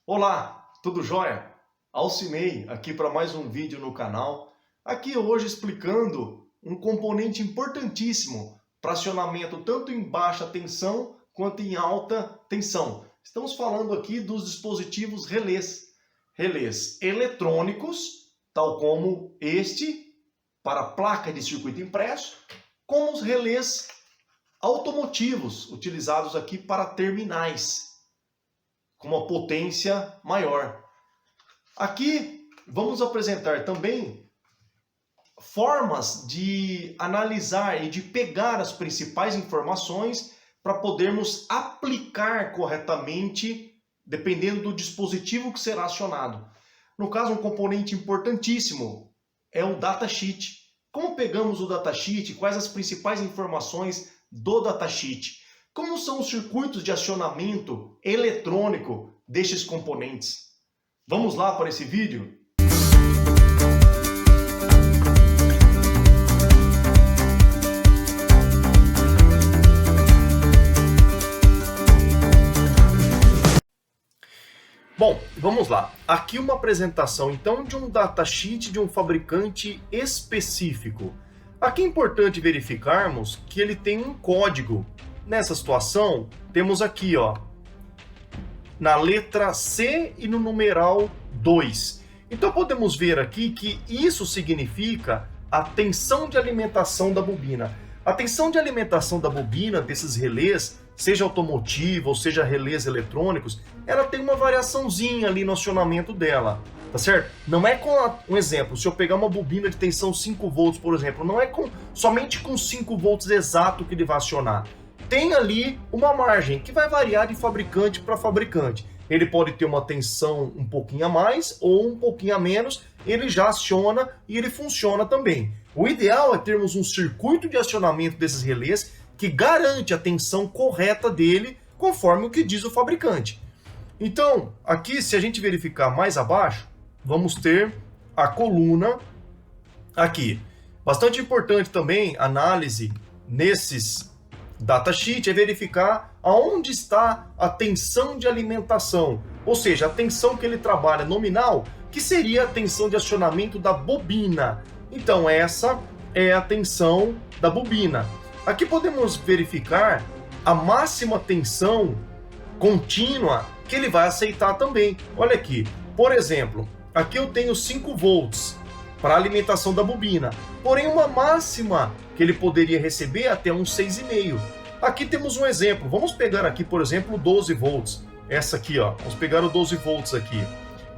Olá, tudo jóia? Alcinei aqui para mais um vídeo no canal. Aqui hoje explicando um componente importantíssimo para acionamento tanto em baixa tensão quanto em alta tensão. Estamos falando aqui dos dispositivos relés. Relés eletrônicos, tal como este, para placa de circuito impresso, como os relés automotivos, utilizados aqui para terminais, com uma potência maior. Aqui vamos apresentar também formas de analisar e de pegar as principais informações para podermos aplicar corretamente, dependendo do dispositivo que será acionado. No caso, um componente importantíssimo é o datasheet. Como pegamos o datasheet? Quais as principais informações do datasheet? Como são os circuitos de acionamento eletrônico destes componentes? Vamos lá para esse vídeo? Bom, vamos lá. Aqui uma apresentação então de um datasheet de um fabricante específico. Aqui é importante verificarmos que ele tem um código. Nessa situação, temos aqui, ó, na letra C e no numeral 2. Então podemos ver aqui que isso significa a tensão de alimentação da bobina. A tensão de alimentação da bobina desses relés, seja automotivo ou seja relés eletrônicos, ela tem uma variaçãozinha ali no acionamento dela, tá certo? Não é um exemplo, se eu pegar uma bobina de tensão 5 volts, por exemplo, não é somente com 5 volts exato que ele vai acionar. Tem ali uma margem que vai variar de fabricante para fabricante. Ele pode ter uma tensão um pouquinho a mais ou um pouquinho a menos, ele já aciona e ele funciona também. O ideal é termos um circuito de acionamento desses relés que garante a tensão correta dele, conforme o que diz o fabricante. Então, aqui, se a gente verificar mais abaixo, vamos ter a coluna aqui. Bastante importante também, análise nesses datasheet, é verificar aonde está a tensão de alimentação, ou seja, a tensão que ele trabalha nominal, que seria a tensão de acionamento da bobina. Então, essa é a tensão da bobina. Aqui podemos verificar a máxima tensão contínua que ele vai aceitar também. Olha aqui, por exemplo, aqui eu tenho 5 volts para a alimentação da bobina, porém uma máxima que ele poderia receber até uns 6,5. Aqui temos um exemplo, vamos pegar aqui, por exemplo, 12 volts. Essa aqui, ó, vamos pegar o 12 volts aqui.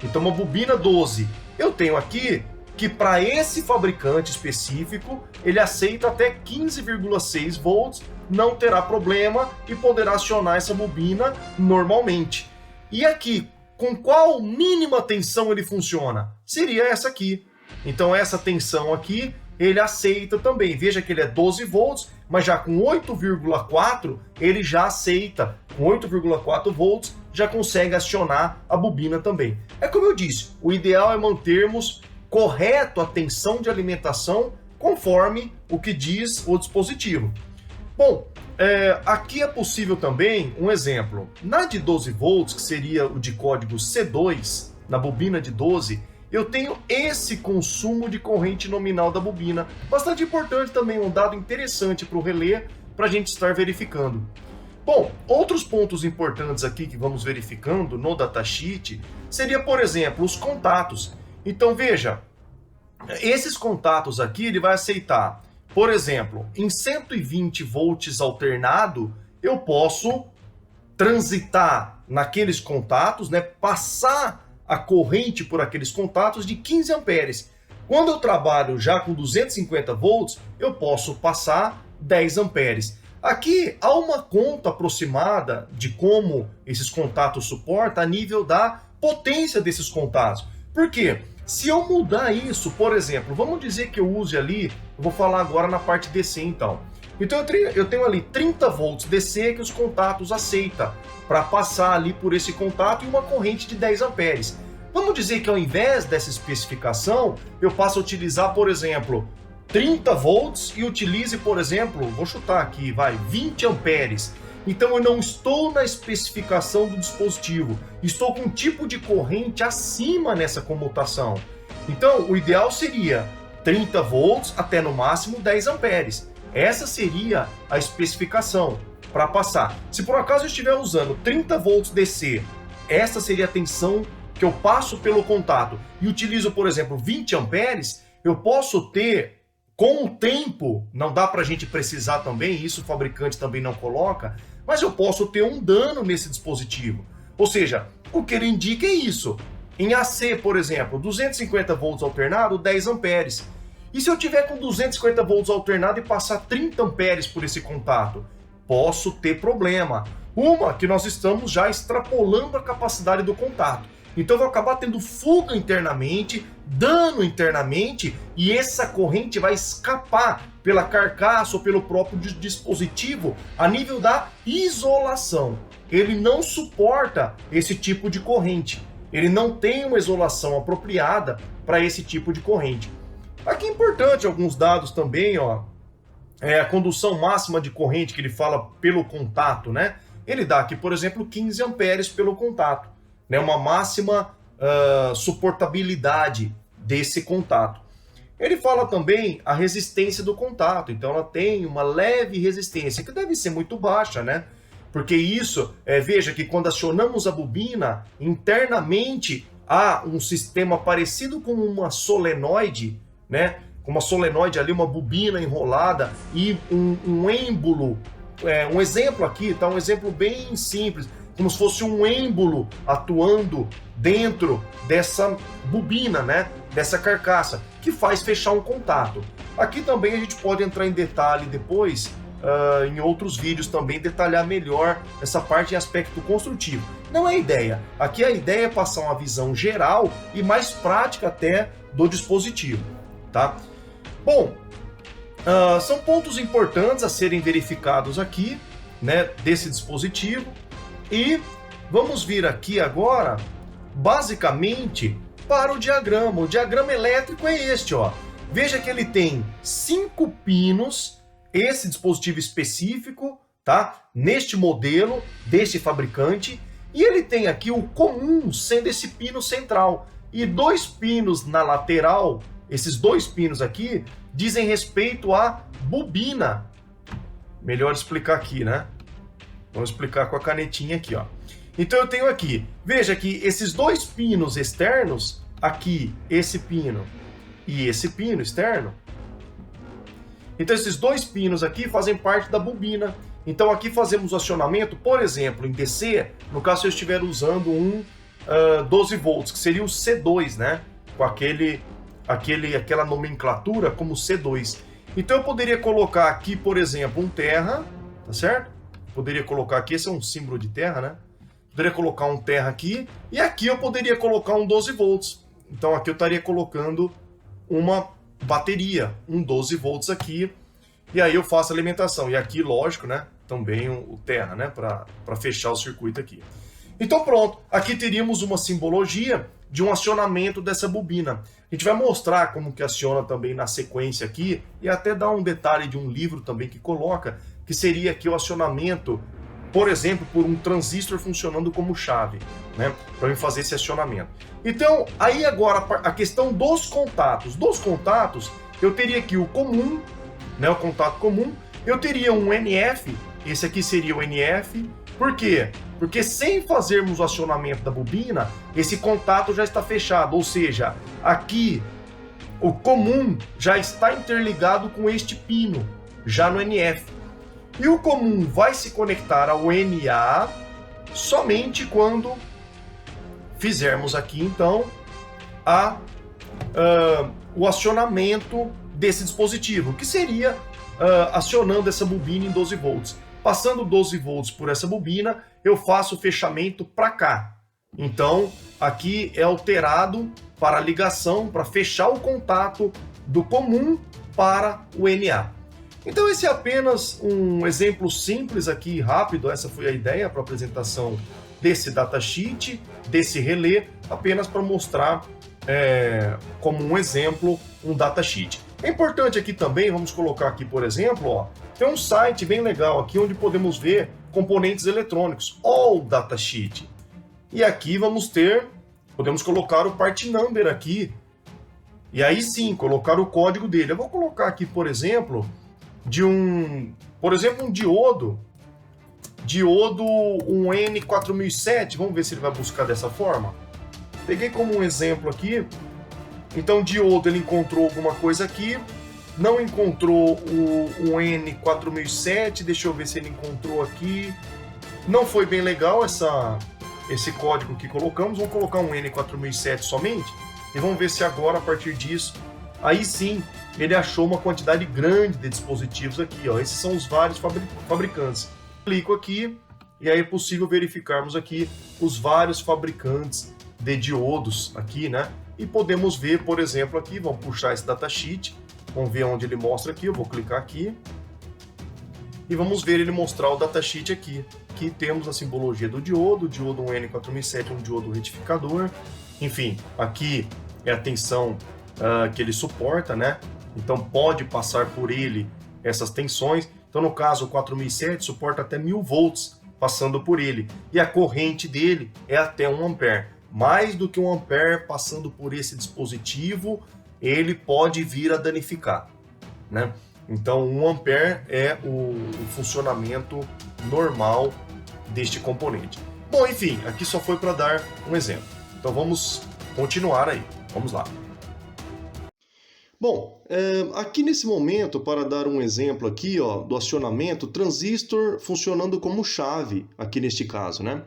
Então uma bobina 12, eu tenho aqui que para esse fabricante específico, ele aceita até 15,6 volts, não terá problema e poderá acionar essa bobina normalmente. E aqui, com qual mínima tensão ele funciona? Seria essa aqui. Então essa tensão aqui, ele aceita também. Veja que ele é 12 volts, mas já com 8,4 ele já aceita. Com 8,4 volts já consegue acionar a bobina também. É como eu disse, o ideal é mantermos correto a tensão de alimentação conforme o que diz o dispositivo. Bom, aqui é possível também um exemplo. Na de 12 volts, que seria o de código C2, na bobina de 12, eu tenho esse consumo de corrente nominal da bobina. Bastante importante também, um dado interessante para o relé, para a gente estar verificando. Bom, outros pontos importantes aqui que vamos verificando no datasheet seria, por exemplo, os contatos. Então veja, esses contatos aqui ele vai aceitar, por exemplo, em 120 volts alternado, eu posso transitar naqueles contatos, né, passar a corrente por aqueles contatos de 15 amperes. Quando eu trabalho já com 250 volts, eu posso passar 10 amperes. Aqui há uma conta aproximada de como esses contatos suportam a nível da potência desses contatos. Por quê? Se eu mudar isso, por exemplo, vamos dizer que eu use ali, eu vou falar agora na parte DC então. Então eu tenho ali 30 volts DC que os contatos aceitam para passar ali por esse contato e uma corrente de 10 amperes. Vamos dizer que ao invés dessa especificação, eu passo a utilizar, por exemplo, 30 volts e utilize, por exemplo, vou chutar aqui, 20 amperes. Então eu não estou na especificação do dispositivo, estou com um tipo de corrente acima nessa comutação. Então o ideal seria 30 volts até no máximo 10 amperes. Essa seria a especificação para passar. Se por acaso eu estiver usando 30 volts DC, essa seria a tensão que eu passo pelo contato e utilizo, por exemplo, 20 amperes, eu posso ter, com o tempo, não dá para a gente precisar também, isso o fabricante também não coloca, mas eu posso ter um dano nesse dispositivo. Ou seja, o que ele indica é isso. Em AC, por exemplo, 250 volts alternado, 10 amperes. E se eu tiver com 250 volts alternado e passar 30 amperes por esse contato? Posso ter problema. Uma, que nós estamos já extrapolando a capacidade do contato. Então eu vou acabar tendo fuga internamente, dano internamente, e essa corrente vai escapar pela carcaça ou pelo próprio dispositivo a nível da isolação. Ele não suporta esse tipo de corrente. Ele não tem uma isolação apropriada para esse tipo de corrente. Aqui é importante alguns dados também, ó. A condução máxima de corrente que ele fala pelo contato, né? Ele dá aqui, por exemplo, 15 amperes pelo contato, né? Uma máxima suportabilidade desse contato. Ele fala também a resistência do contato, então ela tem uma leve resistência, que deve ser muito baixa, né? Porque isso, veja que quando acionamos a bobina, internamente há um sistema parecido com uma solenoide, né? Com uma solenoide ali, uma bobina enrolada e um êmbolo. Um exemplo aqui, tá? Um exemplo bem simples, como se fosse um êmbolo atuando dentro dessa bobina, né? Dessa carcaça, que faz fechar um contato. Aqui também a gente pode entrar em detalhe depois, em outros vídeos também, detalhar melhor essa parte em aspecto construtivo. Não é a ideia. Aqui a ideia é passar uma visão geral e mais prática até do dispositivo, tá? Bom, são pontos importantes a serem verificados aqui, né, desse dispositivo. E vamos vir aqui agora, basicamente, para o diagrama. O diagrama elétrico é este, ó. Veja que ele tem 5 pinos, esse dispositivo específico, tá? Neste modelo, desse fabricante. E ele tem aqui o comum, sendo esse pino central. E 2 pinos na lateral, esses 2 pinos aqui, dizem respeito à bobina. Melhor explicar aqui, né? Vamos explicar com a canetinha aqui, ó. Então eu tenho aqui, veja que esses 2 pinos externos, aqui, esse pino e esse pino externo, então esses 2 pinos aqui fazem parte da bobina. Então aqui fazemos o acionamento, por exemplo, em DC, no caso se eu estiver usando um 12 volts, que seria o C2, né? Com aquela nomenclatura como C2. Então eu poderia colocar aqui, por exemplo, um terra, tá certo? Poderia colocar aqui, esse é um símbolo de terra, né? Poderia colocar um terra aqui, e aqui eu poderia colocar um 12 volts. Então aqui eu estaria colocando uma bateria, um 12 volts aqui, e aí eu faço a alimentação. E aqui, lógico, né? Também o terra, né? Para fechar o circuito aqui. Então pronto, aqui teríamos uma simbologia de um acionamento dessa bobina. A gente vai mostrar como que aciona também na sequência aqui, e até dar um detalhe de um livro também que coloca, que seria aqui o acionamento, por exemplo, por um transistor funcionando como chave, né? Para eu fazer esse acionamento. Então, aí agora a questão dos contatos. Dos contatos, eu teria aqui o comum, né? O contato comum. Eu teria um NF, esse aqui seria o NF. Por quê? Porque sem fazermos o acionamento da bobina, esse contato já está fechado. Ou seja, aqui o comum já está interligado com este pino, já no NF. E o comum vai se conectar ao NA somente quando fizermos aqui, então, o acionamento desse dispositivo, que seria acionando essa bobina em 12 volts. Passando 12 volts por essa bobina, eu faço o fechamento para cá. Então, aqui é alterado para a ligação, para fechar o contato do comum para o NA. Então esse é apenas um exemplo simples aqui, rápido. Essa foi a ideia para a apresentação desse datasheet, desse relé, apenas para mostrar como um exemplo um datasheet. É importante aqui também, vamos colocar aqui, por exemplo, ó, tem um site bem legal aqui onde podemos ver componentes eletrônicos, all datasheet. E aqui podemos colocar o part number aqui, e aí sim, colocar o código dele. Eu vou colocar aqui, por exemplo, um diodo um N4007, vamos ver se ele vai buscar dessa forma. Peguei como um exemplo aqui, então diodo ele encontrou alguma coisa aqui, não encontrou o N4007, deixa eu ver se ele encontrou aqui, não foi bem legal esse código que colocamos, vamos colocar um N4007 somente, e vamos ver se agora, a partir disso, aí sim, ele achou uma quantidade grande de dispositivos aqui, ó. Esses são os vários fabricantes. Clico aqui, e aí é possível verificarmos aqui os vários fabricantes de diodos aqui, né? E podemos ver, por exemplo, aqui, vamos puxar esse datasheet, vamos ver onde ele mostra aqui, eu vou clicar aqui, e vamos ver ele mostrar o datasheet aqui. Aqui temos a simbologia do diodo um N4007, um diodo retificador, enfim, aqui é a tensão que ele suporta, né? Então pode passar por ele essas tensões. Então no caso o 4007 suporta até 1000 volts passando por ele, e a corrente dele é até 1 ampere. Mais do que 1 ampere passando por esse dispositivo, ele pode vir a danificar, né? Então 1 ampere é o funcionamento normal deste componente. Bom, enfim, aqui só foi para dar um exemplo. Então vamos continuar aí. Vamos lá. Bom, aqui nesse momento, para dar um exemplo aqui, ó, do acionamento, transistor funcionando como chave, aqui neste caso, né?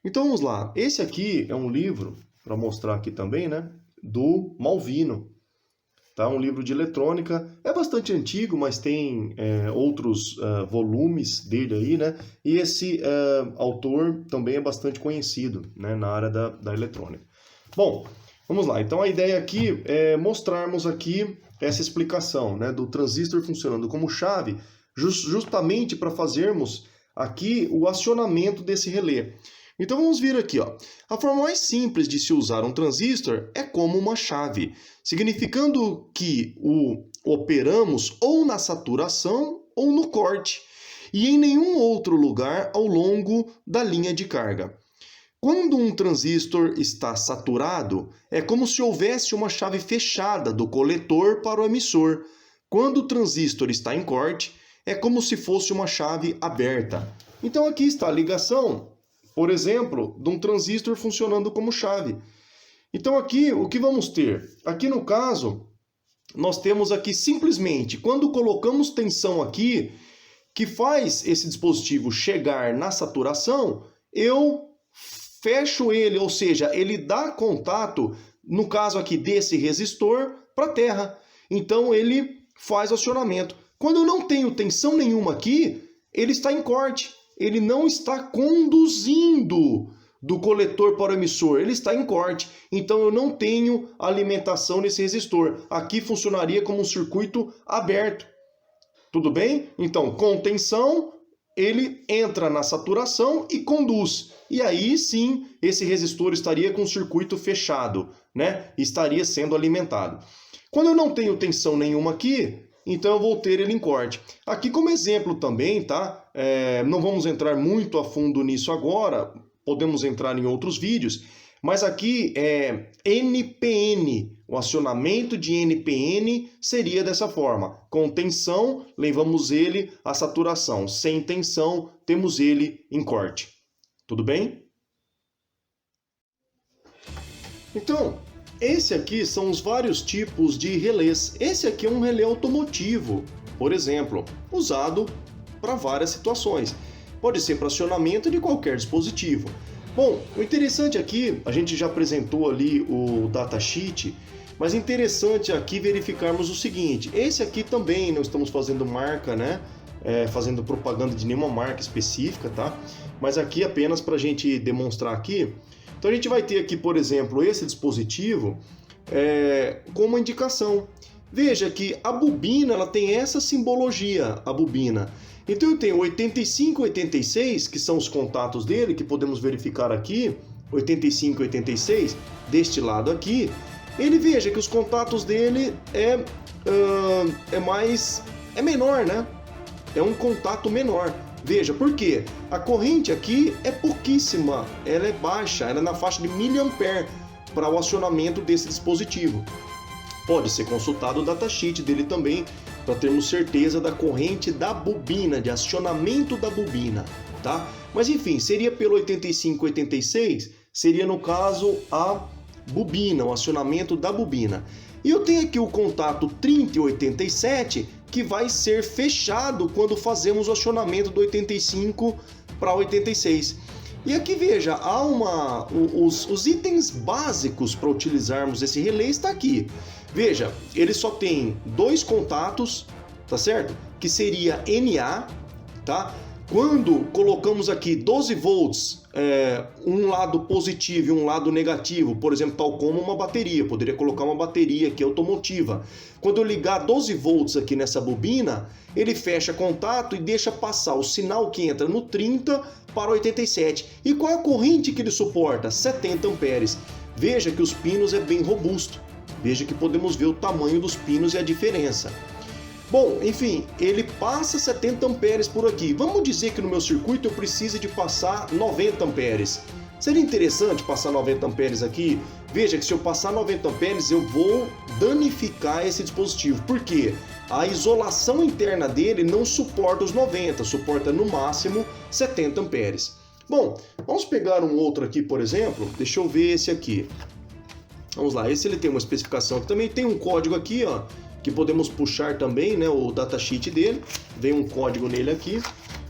Então vamos lá. Esse aqui é um livro, para mostrar aqui também, né? Do Malvino. Tá? Um livro de eletrônica. É bastante antigo, mas tem outros volumes dele aí, né? E esse autor também é bastante conhecido, né? Na área da eletrônica. Bom, vamos lá. Então a ideia aqui é mostrarmos aqui essa explicação, né? Do transistor funcionando como chave, justamente para fazermos aqui o acionamento desse relé. Então vamos vir aqui, ó. A forma mais simples de se usar um transistor é como uma chave, significando que o operamos ou na saturação ou no corte, e em nenhum outro lugar ao longo da linha de carga. Quando um transistor está saturado, é como se houvesse uma chave fechada do coletor para o emissor. Quando o transistor está em corte, é como se fosse uma chave aberta. Então aqui está a ligação, por exemplo, de um transistor funcionando como chave. Então aqui, o que vamos ter? Aqui no caso, nós temos aqui simplesmente, quando colocamos tensão aqui, que faz esse dispositivo chegar na saturação, eu fecho ele, ou seja, ele dá contato, no caso aqui desse resistor, para a terra. Então ele faz acionamento. Quando eu não tenho tensão nenhuma aqui, ele está em corte. Ele não está conduzindo do coletor para o emissor, ele está em corte. Então eu não tenho alimentação nesse resistor. Aqui funcionaria como um circuito aberto. Tudo bem? Então, com tensão, ele entra na saturação e conduz. E aí sim, esse resistor estaria com o circuito fechado, né? Estaria sendo alimentado. Quando eu não tenho tensão nenhuma aqui, então eu vou ter ele em corte. Aqui como exemplo também, tá? Não vamos entrar muito a fundo nisso agora, podemos entrar em outros vídeos, mas aqui é NPN, o acionamento de NPN seria dessa forma. Com tensão, levamos ele à saturação. Sem tensão, temos ele em corte. Tudo bem? Então, esse aqui são os vários tipos de relés. Esse aqui é um relé automotivo, por exemplo, usado para várias situações. Pode ser para acionamento de qualquer dispositivo. Bom, o interessante aqui, a gente já apresentou ali o datasheet, mas interessante aqui verificarmos o seguinte, esse aqui também não estamos fazendo marca, né? Fazendo propaganda de nenhuma marca específica, tá? Mas aqui apenas para a gente demonstrar aqui. Então a gente vai ter aqui, por exemplo, esse dispositivo com uma indicação. Veja que a bobina ela tem essa simbologia, a bobina. Então eu tenho 85 e 86, que são os contatos dele, que podemos verificar aqui, 85 e 86, deste lado aqui. Ele veja que os contatos dele é menor, né? É um contato menor. Veja, por quê? A corrente aqui é pouquíssima, ela é baixa, ela é na faixa de miliampere para o acionamento desse dispositivo. Pode ser consultado o datasheet dele também, para termos certeza da corrente da bobina, de acionamento da bobina, tá? Mas enfim, seria pelo 8586, seria no caso a bobina, o acionamento da bobina. E eu tenho aqui o contato 3087, que vai ser fechado quando fazemos o acionamento do 85 para 86. E aqui veja, há os itens básicos para utilizarmos esse relé está aqui. Veja, ele só tem dois contatos, tá certo? Que seria NA, tá? Quando colocamos aqui 12 volts, um lado positivo e um lado negativo, por exemplo, tal como uma bateria, poderia colocar uma bateria aqui automotiva. Quando eu ligar 12 volts aqui nessa bobina, ele fecha contato e deixa passar o sinal que entra no 30 para 87. E qual é a corrente que ele suporta? 70 amperes. Veja que os pinos é bem robusto. Veja que podemos ver o tamanho dos pinos e a diferença. Bom, enfim, ele passa 70 amperes por aqui. Vamos dizer que no meu circuito eu precise de passar 90 amperes. Seria interessante passar 90 amperes aqui? Veja que se eu passar 90 amperes eu vou danificar esse dispositivo. Por quê? A isolação interna dele não suporta os 90, suporta no máximo 70 amperes. Bom, vamos pegar um outro aqui, por exemplo. Deixa eu ver esse aqui. Vamos lá, esse ele tem uma especificação que também tem um código aqui, ó, que podemos puxar também, né, o datasheet dele. Vem um código nele aqui.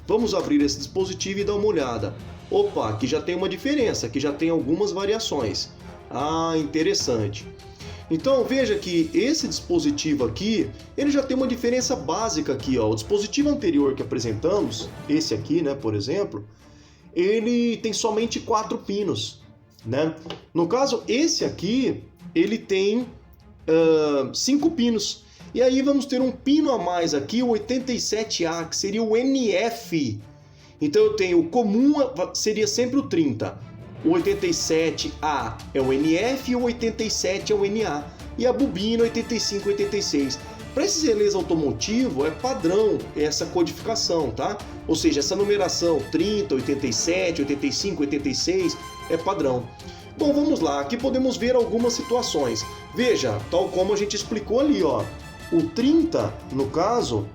Vamos abrir esse dispositivo e dar uma olhada. Opa, aqui já tem uma diferença, aqui já tem algumas variações. Ah, interessante. Então veja que esse dispositivo aqui, ele já tem uma diferença básica aqui, ó. O dispositivo anterior que apresentamos, esse aqui, né, por exemplo, ele tem somente 4 pinos, né? No caso, esse aqui, ele tem 5 pinos. E aí vamos ter um pino a mais aqui, o 87A, que seria o NF. Então eu tenho o comum, seria sempre o 30. O 87A é o NF e o 87 é o NA. E a bobina 85 e 86. Para esses relés automotivos é padrão essa codificação, tá? Ou seja, essa numeração 30, 87, 85, 86 é padrão. Bom, vamos lá. Aqui podemos ver algumas situações. Veja, tal como a gente explicou ali, ó. O 30, no caso,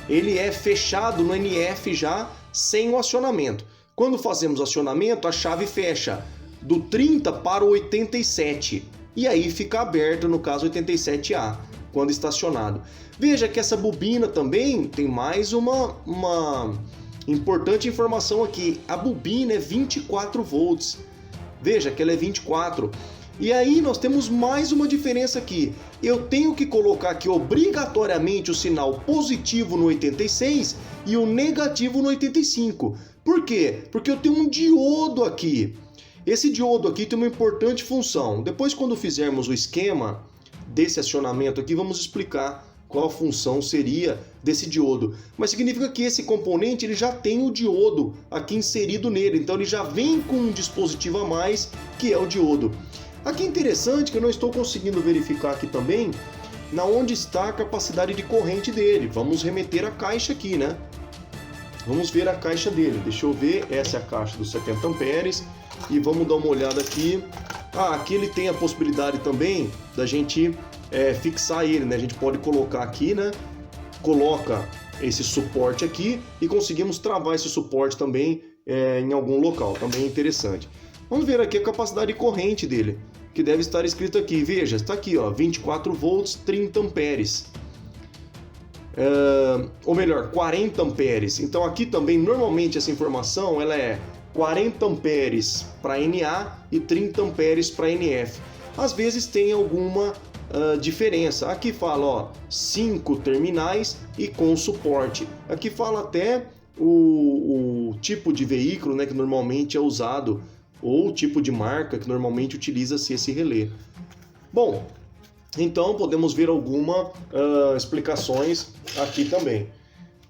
ele é fechado no NF já sem o acionamento. Quando fazemos o acionamento, a chave fecha do 30 para o 87. E aí fica aberto, no caso, 87A, quando estacionado. Veja que essa bobina também tem mais uma importante informação aqui. A bobina é 24 volts. Veja que ela é 24. E aí nós temos mais uma diferença aqui. Eu tenho que colocar aqui obrigatoriamente o sinal positivo no 86 e o negativo no 85. Por quê? Porque eu tenho um diodo aqui. Esse diodo aqui tem uma importante função. Depois, quando fizermos o esquema desse acionamento aqui, vamos explicar qual a função seria desse diodo. Mas significa que esse componente ele já tem o diodo aqui inserido nele. Então ele já vem com um dispositivo a mais, que é o diodo. Aqui é interessante que eu não estou conseguindo verificar aqui também na onde está a capacidade de corrente dele. Vamos remeter a caixa aqui, né? Vamos ver a caixa dele. Deixa eu ver, essa é a caixa dos 70 amperes. E vamos dar uma olhada aqui. Ah, aqui ele tem a possibilidade também da gente fixar ele, né? A gente pode colocar aqui, né? Coloca esse suporte aqui e conseguimos travar esse suporte também em algum local. Também é interessante. Vamos ver aqui a capacidade de corrente dele, que deve estar escrito aqui. Veja, está aqui, ó, 24 volts, 30 amperes. Ou melhor, 40 amperes. Então aqui também, normalmente, essa informação ela é 40 amperes para NA e 30 amperes para NF. Às vezes tem alguma diferença. Aqui fala, ó, 5 terminais e com suporte. Aqui fala até o tipo de veículo, né, que normalmente é usado, ou o tipo de marca que normalmente utiliza-se esse relé. Bom, então podemos ver algumas explicações aqui também.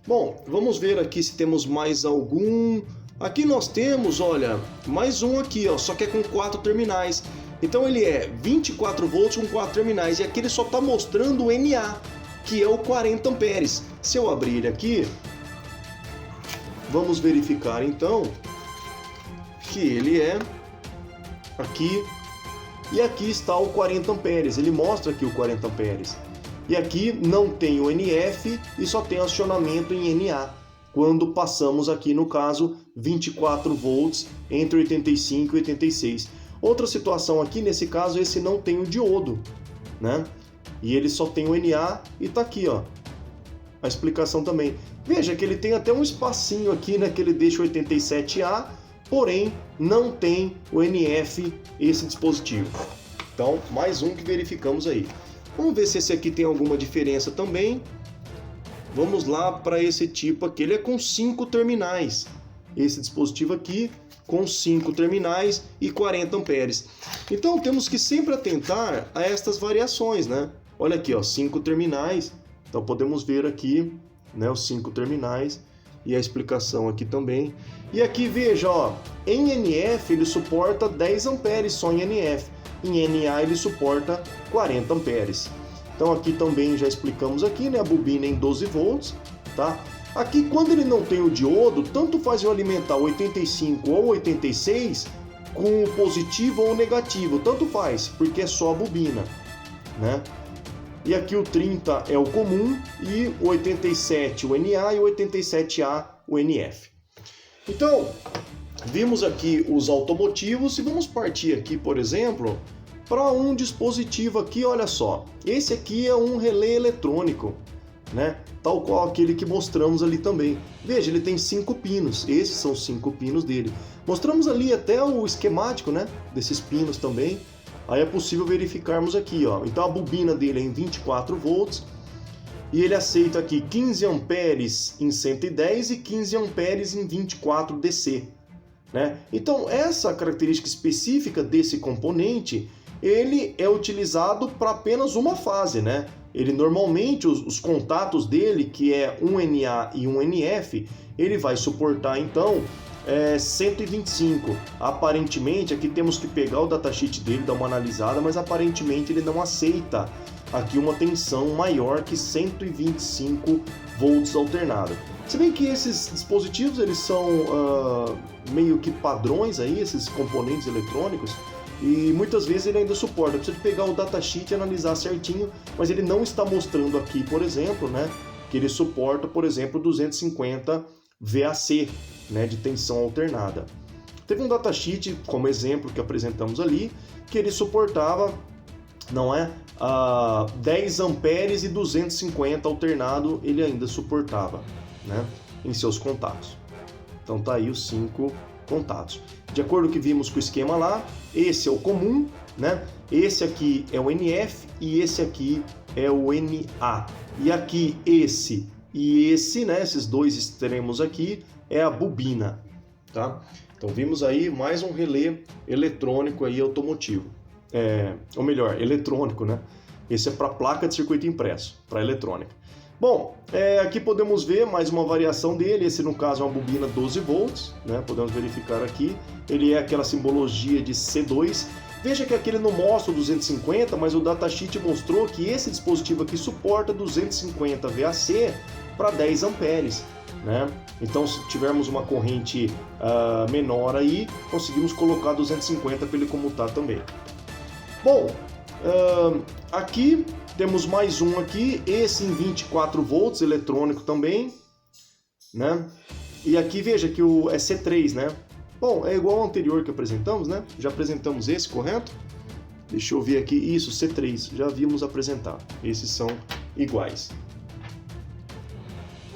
Bom, vamos ver aqui se temos mais algum. Aqui nós temos, olha, mais um aqui, ó, só que é com 4 terminais. Então ele é 24 volts com 4 terminais. E aqui ele só está mostrando o NA, que é o 40 amperes. Se eu abrir ele aqui, vamos verificar então que ele é aqui, e aqui está o 40 amperes, ele mostra aqui o 40 amperes. E aqui não tem o NF e só tem acionamento em NA, quando passamos aqui no caso 24 volts entre 85 e 86. Outra situação aqui, nesse caso, esse não tem o diodo, né? E ele só tem o NA e tá aqui, ó, a explicação também. Veja que ele tem até um espacinho aqui, né, que ele deixa 87A, porém não tem o NF esse dispositivo. Então, mais um que verificamos aí. Vamos ver se esse aqui tem alguma diferença também. Vamos lá para esse tipo aqui, ele é com 5 terminais. Esse dispositivo aqui com 5 terminais e 40 amperes. Então temos que sempre atentar a estas variações, né? Olha aqui, ó, 5 terminais. Então podemos ver aqui, né, os 5 terminais e a explicação aqui também. E aqui veja, ó, em NF ele suporta 10 amperes só em NF. Em NA ele suporta 40 amperes. Então aqui também já explicamos aqui, né, a bobina em 12 volts, tá? Aqui quando ele não tem o diodo, tanto faz eu alimentar 85 ou 86 com o positivo ou o negativo, tanto faz, porque é só a bobina, né? E aqui o 30 é o comum e o 87 o NA e o 87A o NF. Então, vimos aqui os automotivos e vamos partir aqui, por exemplo, para um dispositivo aqui, olha só. Esse aqui é um relé eletrônico, né? Tal qual aquele que mostramos ali também. Veja, ele tem 5 pinos, esses são os 5 pinos dele. Mostramos ali até o esquemático, né, desses pinos também. Aí é possível verificarmos aqui, ó. Então a bobina dele é em 24 volts e ele aceita aqui 15 amperes em 110 e 15 amperes em 24 DC, né? Então essa característica específica desse componente, ele é utilizado para apenas uma fase, né? Ele normalmente, os contatos dele, que é um NA e um NF, ele vai suportar então 125. Aparentemente, aqui temos que pegar o datasheet dele, dar uma analisada, mas aparentemente ele não aceita aqui uma tensão maior que 125 volts alternado. Se bem que esses dispositivos, eles são meio que padrões aí, esses componentes eletrônicos, e muitas vezes ele ainda suporta. Precisa de pegar o datasheet e analisar certinho, mas ele não está mostrando aqui, por exemplo, né, que ele suporta, por exemplo, 250 VAC, né, de tensão alternada. Teve um datasheet, como exemplo, que apresentamos ali, que ele suportava, não é, 10 amperes e 250 alternado, ele ainda suportava, né, em seus contatos. Então tá aí os 5 contatos. De acordo com o que vimos com o esquema lá, esse é o comum, né? Esse aqui é o NF e esse aqui é o NA. E aqui esse e esse, né? Esses dois extremos aqui é a bobina, tá? Então vimos aí mais um relé eletrônico aí automotivo. Ou melhor, eletrônico, né? Esse é para placa de circuito impresso, para eletrônica. Bom, aqui podemos ver mais uma variação dele. Esse no caso é uma bobina 12 volts, né? Podemos verificar aqui. Ele é aquela simbologia de C2. Veja que aqui ele não mostra o 250, mas o datasheet mostrou que esse dispositivo aqui suporta 250 VAC para 10 amperes, né? Então, se tivermos uma corrente menor aí, conseguimos colocar 250 para ele comutar também. Bom, aqui temos mais um aqui, esse em 24 volts, eletrônico também, né? E aqui veja que o é C3, né? Bom, é igual ao anterior que apresentamos, né? Já apresentamos esse, correto? Deixa eu ver aqui, isso, C3, já vimos apresentar. Esses são iguais.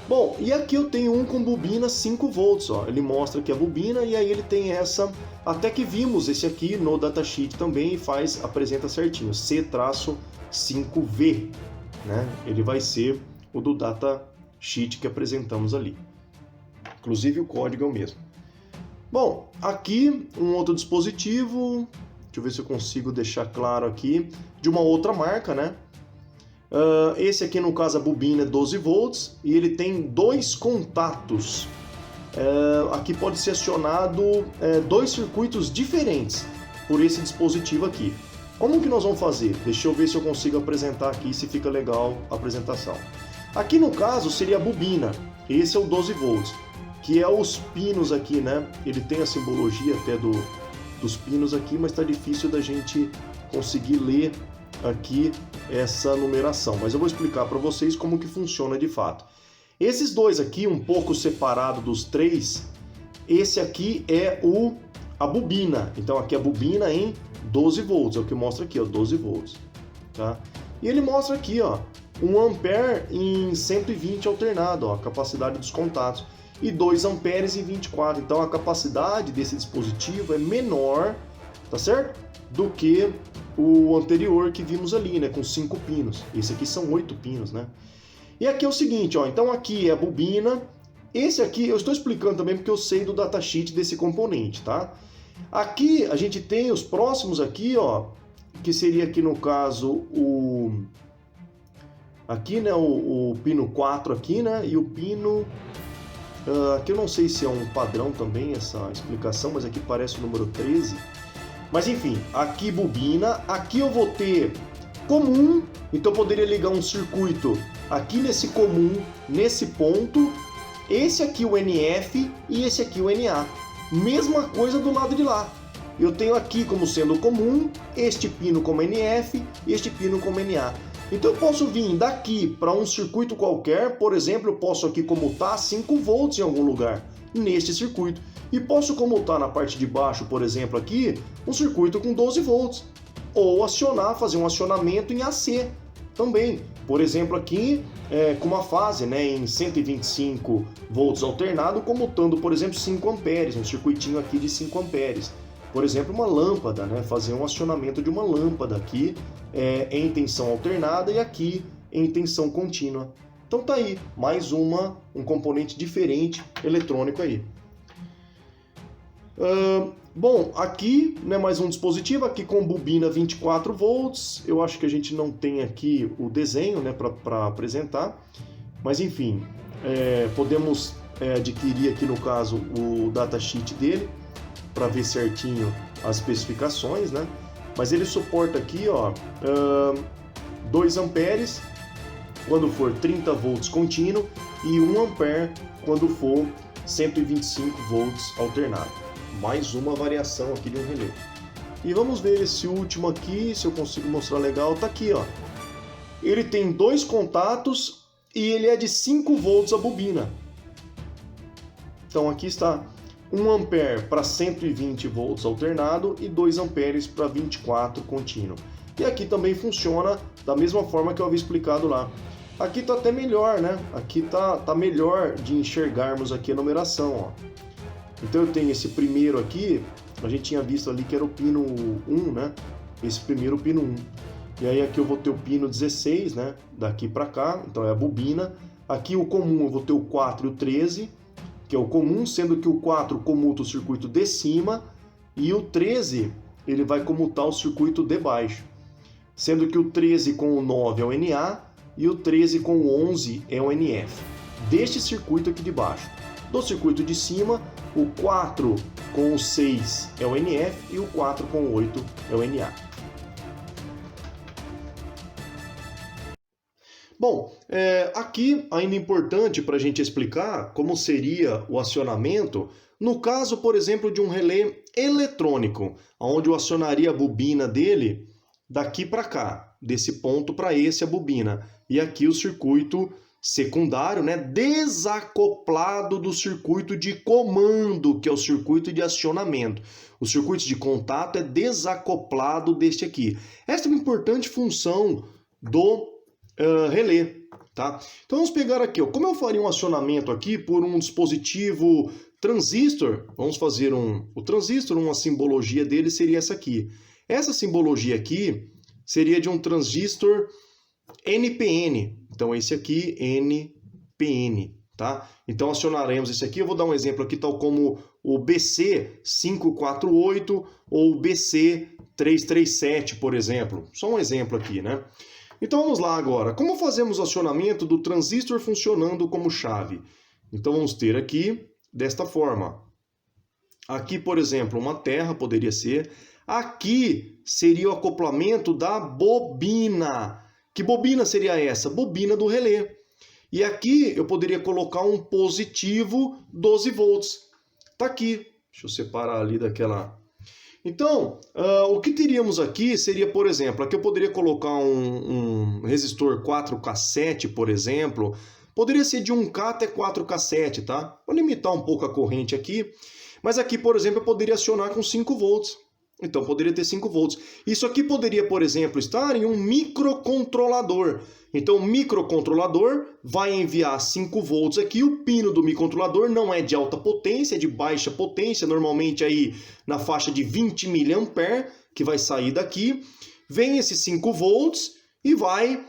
Bom, e aqui eu tenho um com bobina 5 volts, ó. Ele mostra aqui a bobina e aí ele tem essa, até que vimos esse aqui no datasheet também e apresenta certinho, C-5V, né? Ele vai ser o do datasheet que apresentamos ali. Inclusive o código é o mesmo. Bom, aqui um outro dispositivo, deixa eu ver se eu consigo deixar claro aqui, de uma outra marca, né? Esse aqui no caso a bobina é 12 volts e ele tem 2 contatos. Aqui pode ser acionado 2 circuitos diferentes por esse dispositivo aqui. Como que nós vamos fazer? Deixa eu ver se eu consigo apresentar aqui, se fica legal a apresentação. Aqui no caso seria a bobina, esse é o 12 volts. que é os pinos aqui, né? Ele tem a simbologia até dos pinos aqui, mas está difícil da gente conseguir ler aqui essa numeração. Mas eu vou explicar para vocês como que funciona de fato. Esses dois aqui, um pouco separado dos três, esse aqui é a bobina. Então aqui a bobina em 12 volts, é o que mostra aqui, ó, 12 volts. Tá? E ele mostra aqui, ó, 1 ampere em 120 alternado, ó, a capacidade dos contatos. E 2 amperes em 24. Então a capacidade desse dispositivo é menor, tá certo? Do que o anterior que vimos ali, né, com 5 pinos. Esse aqui são 8 pinos, né? E aqui é o seguinte, ó, então aqui é a bobina. Esse aqui eu estou explicando também porque eu sei do datasheet desse componente, tá? Aqui a gente tem os próximos aqui, ó, que seria aqui no caso aqui, né, o pino 4 aqui, né, e o pino aqui eu não sei se é um padrão também essa explicação, mas aqui parece o número 13. Mas enfim, aqui bobina, aqui eu vou ter comum, então eu poderia ligar um circuito aqui nesse comum, nesse ponto, esse aqui o NF e esse aqui o NA. Mesma coisa do lado de lá. Eu tenho aqui como sendo comum, este pino como NF e este pino como NA. Então eu posso vir daqui para um circuito qualquer, por exemplo, eu posso aqui comutar 5 volts em algum lugar, neste circuito. E posso comutar na parte de baixo, por exemplo, aqui, um circuito com 12 volts. Ou acionar, fazer um acionamento em AC também. Por exemplo, aqui com uma fase, né, em 125 volts alternado, comutando, por exemplo, 5 amperes, um circuitinho aqui de 5 amperes. Por exemplo, uma lâmpada, né, fazer um acionamento de uma lâmpada aqui em tensão alternada e aqui em tensão contínua. Então tá aí, mais um componente diferente eletrônico aí. Bom, aqui, né, mais um dispositivo, aqui com bobina 24 volts. Eu acho que a gente não tem aqui o desenho, né, para apresentar. Mas enfim, podemos adquirir aqui no caso o datasheet dele para ver certinho as especificações, né? Mas ele suporta aqui, ó, 2 amperes quando for 30 volts contínuo e 1 ampere quando for 125 volts alternado. Mais uma variação aqui de um relé. E vamos ver esse último aqui, se eu consigo mostrar legal. Tá aqui, ó. Ele tem 2 contatos e ele é de 5 volts a bobina. Então aqui está 1 ampere para 120 volts alternado e 2 amperes para 24 contínuo. E aqui também funciona da mesma forma que eu havia explicado lá. Aqui está até melhor, né? Aqui tá melhor de enxergarmos aqui a numeração, ó. Então eu tenho esse primeiro aqui, a gente tinha visto ali que era o pino 1, né? Esse primeiro pino 1. E aí aqui eu vou ter o pino 16, né? Daqui para cá, então é a bobina. Aqui o comum eu vou ter o 4 e o 13, que é o comum, sendo que o 4 comuta o circuito de cima e o 13 ele vai comutar o circuito de baixo. Sendo que o 13 com o 9 é o NA e o 13 com o 11 é o NF. Deste circuito aqui de baixo. Do circuito de cima, o 4 com o 6 é o NF e o 4 com o 8 é o NA. Bom, aqui ainda importante para a gente explicar como seria o acionamento no caso, por exemplo, de um relé eletrônico, onde eu acionaria a bobina dele daqui para cá, desse ponto para esse a bobina, e aqui o circuito secundário, né, desacoplado do circuito de comando, que é o circuito de acionamento. O circuito de contato é desacoplado deste aqui. Esta é uma importante função do relé, tá? Então vamos pegar aqui, ó, como eu faria um acionamento aqui por um dispositivo transistor, vamos fazer o transistor, uma simbologia dele seria essa aqui. Essa simbologia aqui seria de um transistor NPN, então esse aqui NPN, tá? Então acionaremos esse aqui, eu vou dar um exemplo aqui tal como o BC548 ou o BC337, por exemplo. Só um exemplo aqui, né? Então vamos lá agora. Como fazemos o acionamento do transistor funcionando como chave? Então vamos ter aqui desta forma. Aqui, por exemplo, uma terra poderia ser. Aqui seria o acoplamento da bobina. Que bobina seria essa? Bobina do relé. E aqui eu poderia colocar um positivo 12 volts. Tá aqui. Deixa eu separar ali daquela... Então, o que teríamos aqui seria, por exemplo, aqui eu poderia colocar um resistor 4K7, por exemplo. Poderia ser de 1K até 4K7, tá? Para limitar um pouco a corrente aqui. Mas aqui, por exemplo, eu poderia acionar com 5 volts. Então, poderia ter 5 volts. Isso aqui poderia, por exemplo, estar em um microcontrolador. Então, o microcontrolador vai enviar 5 volts aqui. O pino do microcontrolador não é de alta potência, é de baixa potência, normalmente aí na faixa de 20 mA, que vai sair daqui. Vem esses 5 volts e vai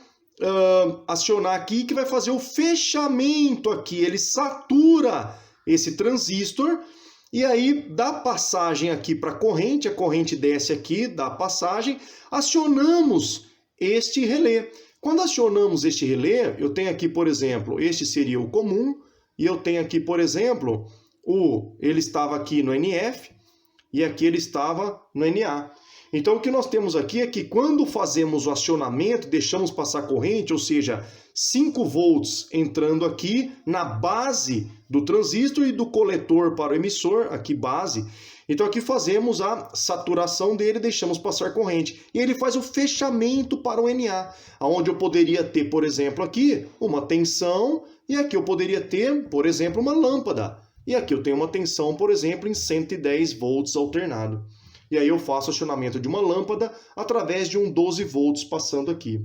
acionar aqui, que vai fazer o fechamento aqui. Ele satura esse transistor. E aí, dá passagem aqui para a corrente desce aqui, dá passagem, acionamos este relé. Quando acionamos este relé, eu tenho aqui, por exemplo, este seria o comum, e eu tenho aqui, por exemplo, ele estava aqui no NF, e aqui ele estava no NA. Então, o que nós temos aqui é que quando fazemos o acionamento, deixamos passar corrente, ou seja, 5 volts entrando aqui na base do transistor e do coletor para o emissor, aqui base. Então aqui fazemos a saturação dele, deixamos passar corrente. E ele faz o fechamento para o NA, onde eu poderia ter, por exemplo, aqui uma tensão, e aqui eu poderia ter, por exemplo, uma lâmpada. E aqui eu tenho uma tensão, por exemplo, em 110 volts alternado. E aí eu faço acionamento de uma lâmpada através de um 12 volts passando aqui.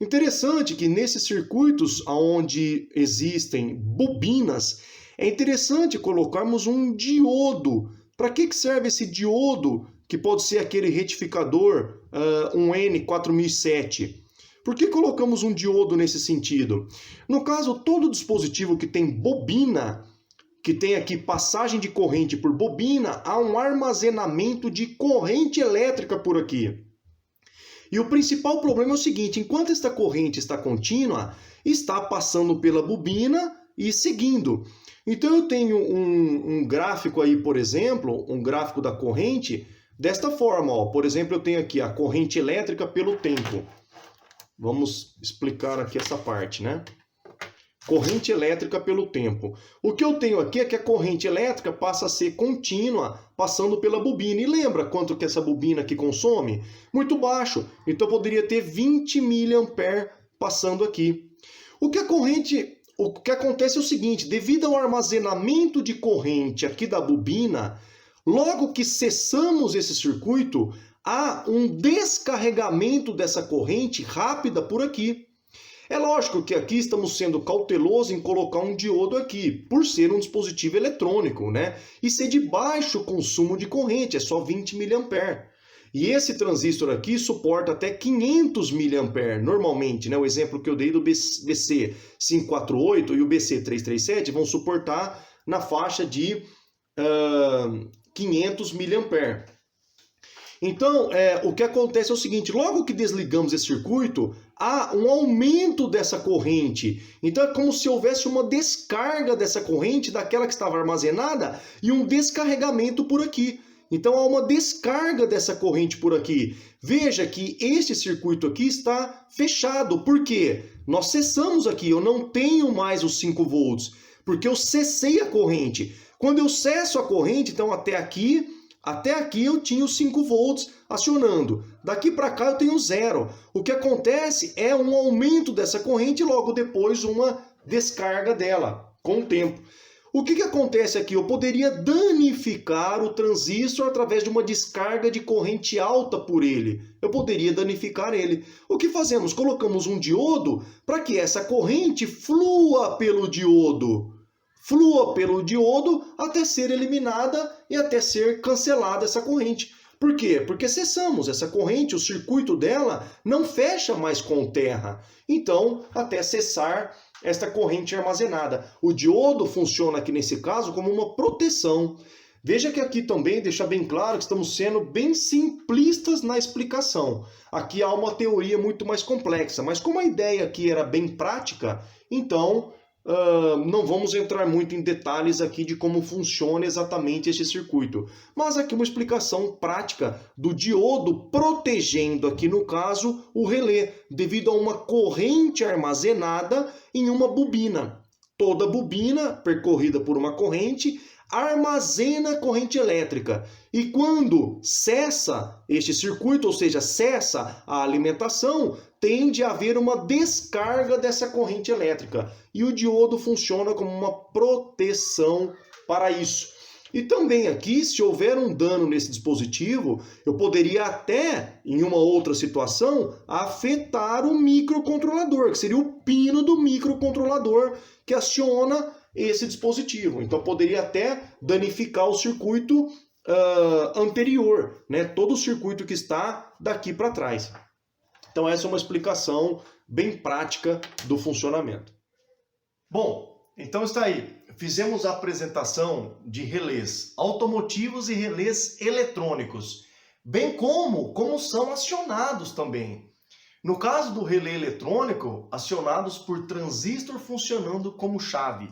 Interessante que nesses circuitos onde existem bobinas, é interessante colocarmos um diodo. Para que serve esse diodo, que pode ser aquele retificador, um N4007? Por que colocamos um diodo nesse sentido? No caso, todo dispositivo que tem bobina, que tem aqui passagem de corrente por bobina, há um armazenamento de corrente elétrica por aqui. E o principal problema é o seguinte: enquanto esta corrente está contínua, está passando pela bobina e seguindo. Então eu tenho um gráfico aí, por exemplo, um gráfico da corrente, desta forma. Ó. Por exemplo, eu tenho aqui a corrente elétrica pelo tempo. Vamos explicar aqui essa parte, né? Corrente elétrica pelo tempo. O que eu tenho aqui é que a corrente elétrica passa a ser contínua, passando pela bobina. E lembra quanto que essa bobina aqui consome? Muito baixo. Então eu poderia ter 20 mA passando aqui. O que acontece é o seguinte: devido ao armazenamento de corrente aqui da bobina, logo que cessamos esse circuito, há um descarregamento dessa corrente rápida por aqui. É lógico que aqui estamos sendo cautelosos em colocar um diodo aqui, por ser um dispositivo eletrônico, né? E ser de baixo consumo de corrente, é só 20 mA. E esse transistor aqui suporta até 500 mA normalmente, né? O exemplo que eu dei do BC548 e o BC337 vão suportar na faixa de 500 mA. Então, o que acontece é o seguinte: logo que desligamos esse circuito, há um aumento dessa corrente. Então é como se houvesse uma descarga dessa corrente, daquela que estava armazenada, e um descarregamento por aqui. Então há uma descarga dessa corrente por aqui. Veja que este circuito aqui está fechado. Por quê? Nós cessamos aqui, eu não tenho mais os 5 volts, porque eu cessei a corrente. Quando eu cesso a corrente, então até aqui eu tinha os 5 volts acionando. Daqui para cá eu tenho 0. O que acontece é um aumento dessa corrente e logo depois uma descarga dela com o tempo. O que acontece aqui? Eu poderia danificar o transistor através de uma descarga de corrente alta por ele. Eu poderia danificar ele. O que fazemos? Colocamos um diodo para que essa corrente flua pelo diodo. Flua pelo diodo até ser eliminada e até ser cancelada essa corrente. Por quê? Porque cessamos essa corrente, o circuito dela não fecha mais com terra. Então, até cessar esta corrente armazenada. O diodo funciona aqui nesse caso como uma proteção. Veja que aqui também deixa bem claro que estamos sendo bem simplistas na explicação. Aqui há uma teoria muito mais complexa, mas como a ideia aqui era bem prática, então não vamos entrar muito em detalhes aqui de como funciona exatamente este circuito, mas aqui uma explicação prática do diodo protegendo aqui no caso o relé, devido a uma corrente armazenada em uma bobina. Toda bobina percorrida por uma corrente armazena corrente elétrica. E quando cessa este circuito, ou seja, cessa a alimentação, tende a haver uma descarga dessa corrente elétrica. E o diodo funciona como uma proteção para isso. E também aqui, se houver um dano nesse dispositivo, eu poderia até, em uma outra situação, afetar o microcontrolador, que seria o pino do microcontrolador que aciona esse dispositivo. Então poderia até danificar o circuito anterior, né? Todo o circuito que está daqui para trás. Então essa é uma explicação bem prática do funcionamento. Bom, então está aí. Fizemos a apresentação de relés automotivos e relés eletrônicos, bem como são acionados também. No caso do relé eletrônico, acionados por transistor funcionando como chave.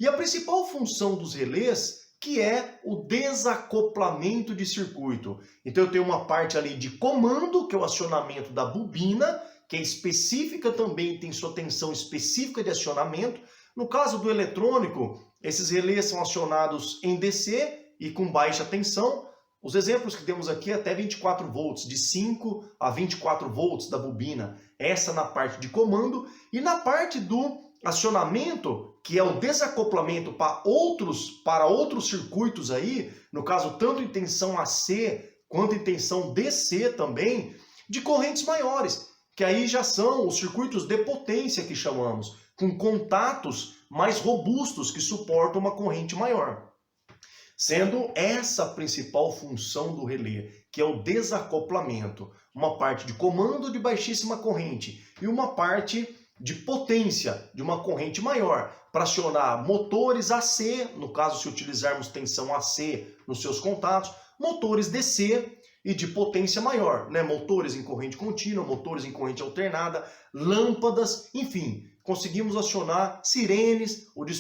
E a principal função dos relés, que é o desacoplamento de circuito. Então eu tenho uma parte ali de comando, que é o acionamento da bobina, que é específica também, tem sua tensão específica de acionamento. No caso do eletrônico, esses relés são acionados em DC e com baixa tensão. Os exemplos que temos aqui é até 24 volts, de 5 a 24 volts da bobina. Essa na parte de comando. E na parte do acionamento, que é o desacoplamento para outros circuitos aí, no caso tanto em tensão AC quanto em tensão DC também, de correntes maiores, que aí já são os circuitos de potência que chamamos, com contatos mais robustos que suportam uma corrente maior. Sendo essa a principal função do relé, que é o desacoplamento, uma parte de comando de baixíssima corrente e uma parte de potência de uma corrente maior, para acionar motores AC, no caso se utilizarmos tensão AC nos seus contatos, motores DC e de potência maior, né? Motores em corrente contínua, motores em corrente alternada, lâmpadas, enfim, conseguimos acionar sirenes ou os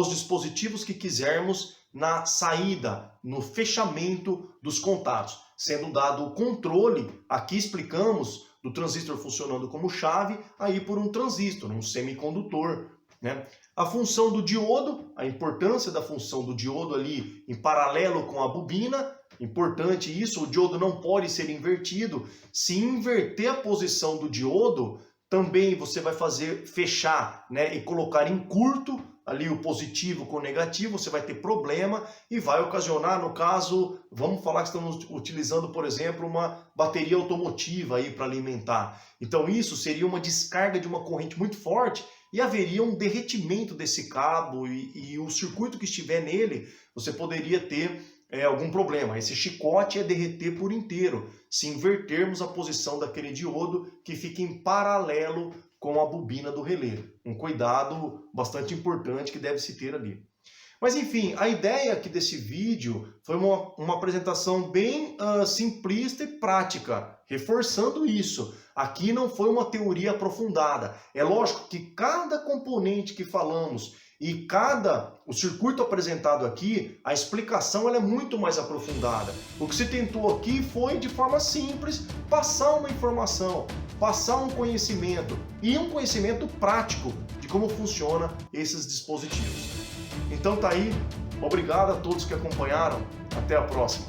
dispositivos que quisermos na saída, no fechamento dos contatos, sendo dado o controle, aqui explicamos, do transistor funcionando como chave, aí por um transistor, um semicondutor, né? A função do diodo, a importância da função do diodo ali em paralelo com a bobina, importante isso, o diodo não pode ser invertido. Se inverter a posição do diodo, também você vai fazer fechar, né, e colocar em curto ali o positivo com o negativo, você vai ter problema e vai ocasionar, no caso, vamos falar que estamos utilizando, por exemplo, uma bateria automotiva aí para alimentar. Então isso seria uma descarga de uma corrente muito forte e haveria um derretimento desse cabo e o circuito que estiver nele, você poderia ter algum problema. Esse chicote é derreter por inteiro, se invertermos a posição daquele diodo que fica em paralelo com a bobina do relé. Um cuidado bastante importante que deve se ter ali. Mas enfim, a ideia aqui desse vídeo foi uma apresentação bem simplista e prática, reforçando isso. Aqui não foi uma teoria aprofundada. É lógico que cada componente que falamos e o circuito apresentado aqui, a explicação ela é muito mais aprofundada. O que se tentou aqui foi, de forma simples, passar uma informação, passar um conhecimento e um conhecimento prático de como funcionam esses dispositivos. Então tá aí, obrigado a todos que acompanharam, até a próxima.